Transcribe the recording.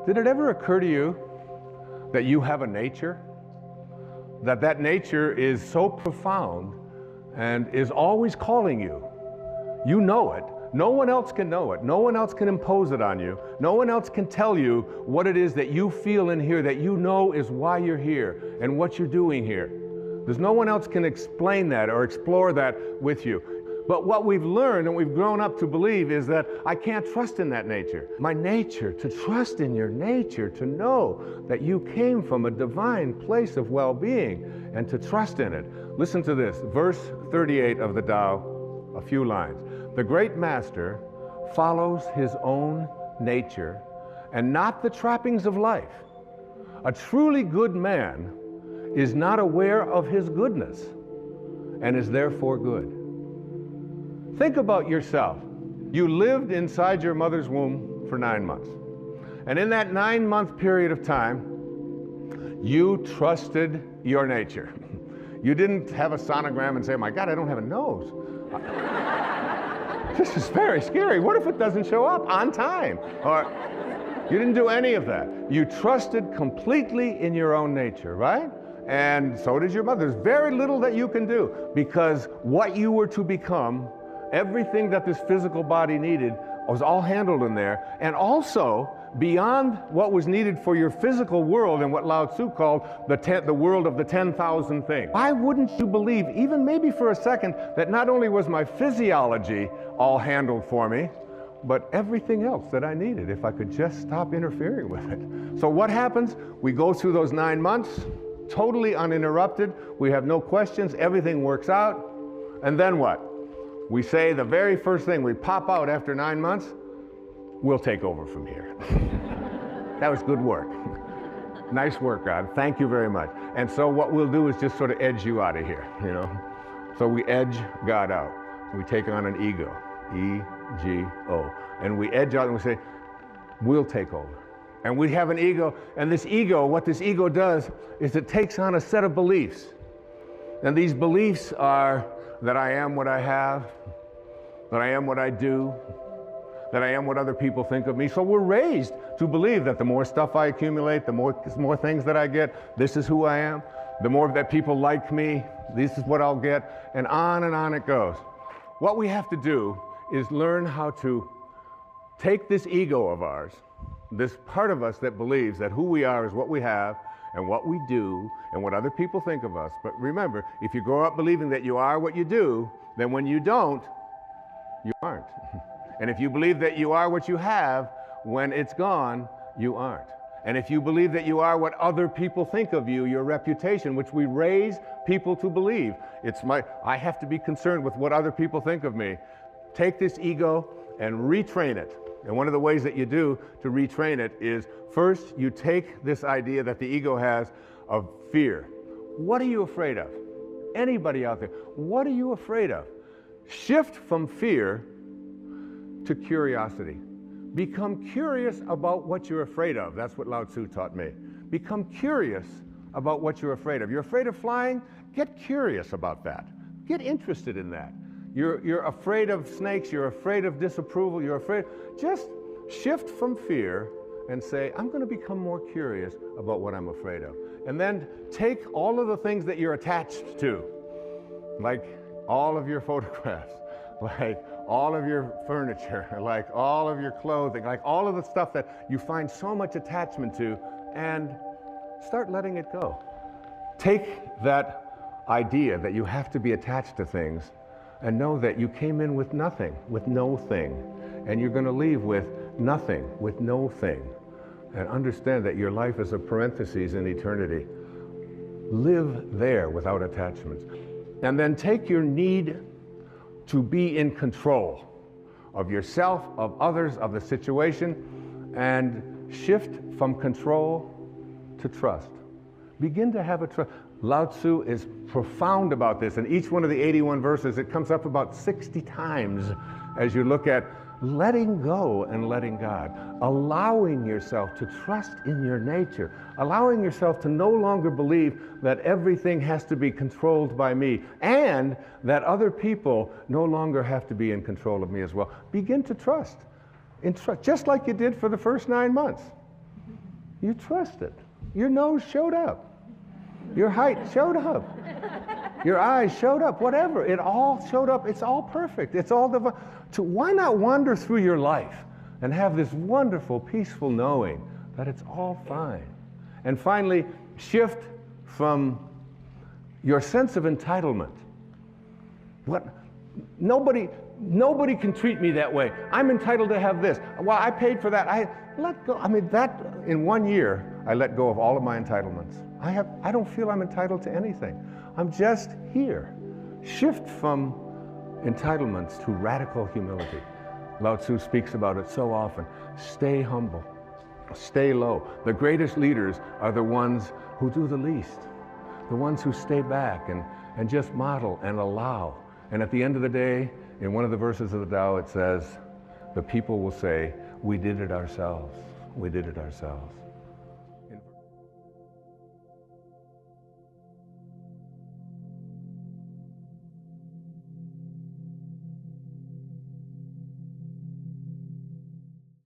Did it ever occur to you that you have a nature? That nature is so profound and is always calling you. You know it. No one else can know it. No one else can impose it on you. No one else can tell you what it is that you feel in here that you know is why you're here and what you're doing here. There's no one else can explain that or explore that with you. But what we've learned and we've grown up to believe is that I can't trust in that nature. My nature, to trust in your nature, to know that you came from a divine place of well-being and to trust in it. Listen to this, verse 38 of the Tao, a few lines. The great master follows his own nature and not the trappings of life. A truly good man is not aware of his goodness and is therefore good. Think about yourself. You lived inside your mother's womb for 9 months. And in that 9-month period of time, you trusted your nature. You didn't have a sonogram and say, my God, I don't have a nose. This is very scary. What if it doesn't show up on time? Or you didn't do any of that. You trusted completely in your own nature, right? And so did your mother. There's very little that you can do because what you were to become, everything that this physical body needed was all handled in there. And also, beyond what was needed for your physical world and what Lao Tzu called the world of the 10,000 things. Why wouldn't you believe, even maybe for a second, that not only was my physiology all handled for me, but everything else that I needed, if I could just stop interfering with it. So what happens? We go through those 9 months, totally uninterrupted. We have no questions. Everything works out. And then what? We say the very first thing, we pop out after 9 months, we'll take over from here. That was good work. Nice work, God. Thank you very much. And so what we'll do is just sort of edge you out of here, you know. So we edge God out. We take on an ego, E-G-O. And we edge out and we say, we'll take over. And we have an ego, and this ego, what this ego does is it takes on a set of beliefs. And these beliefs are that I am what I have, that I am what I do, that I am what other people think of me. So we're raised to believe that the more stuff I accumulate, the more things that I get, this is who I am. The more that people like me, this is what I'll get, and on it goes. What we have to do is learn how to take this ego of ours, this part of us that believes that who we are is what we have, and what we do, and what other people think of us. But remember, if you grow up believing that you are what you do, then when you don't, you aren't. And if you believe that you are what you have, when it's gone, you aren't. And if you believe that you are what other people think of you, your reputation, which we raise people to believe, I have to be concerned with what other people think of me. Take this ego and retrain it. And one of the ways that you do to retrain it is, first, you take this idea that the ego has of fear. What are you afraid of? Anybody out there, what are you afraid of? Shift from fear to curiosity. Become curious about what you're afraid of. That's what Lao Tzu taught me. Become curious about what you're afraid of. You're afraid of flying? Get curious about that. Get interested in that. You're afraid of snakes, you're afraid of disapproval, you're afraid. Just shift from fear and say, I'm going to become more curious about what I'm afraid of. And then take all of the things that you're attached to, like all of your photographs, like all of your furniture, like all of your clothing, like all of the stuff that you find so much attachment to, and start letting it go. Take that idea that you have to be attached to things and know that you came in with nothing, with no thing, and you're going to leave with nothing, with no thing. And understand that your life is a parenthesis in eternity. Live there without attachments. And then take your need to be in control of yourself, of others, of the situation, and shift from control to trust. Begin to have a trust. Lao Tzu is profound about this. In each one of the 81 verses, it comes up about 60 times as you look at letting go and letting God, allowing yourself to trust in your nature, allowing yourself to no longer believe that everything has to be controlled by me and that other people no longer have to be in control of me as well. Begin to trust, just like you did for the first 9 months. You trusted. Your nose showed up. Your height showed up. Your eyes showed up. Whatever. It all showed up. It's all perfect. It's all divine. So why not wander through your life and have this wonderful, peaceful knowing that it's all fine? And finally, shift from your sense of entitlement. What? Nobody can treat me that way. I'm entitled to have this. Well, I paid for that. I let go. I mean, that in 1 year, I let go of all of my entitlements. I don't feel I'm entitled to anything. I'm just here. Shift from entitlements to radical humility. Lao Tzu speaks about it so often. Stay humble. Stay low. The greatest leaders are the ones who do the least. The ones who stay back and just model and allow. And at the end of the day, in one of the verses of the Tao, it says, the people will say, we did it ourselves. We did it ourselves.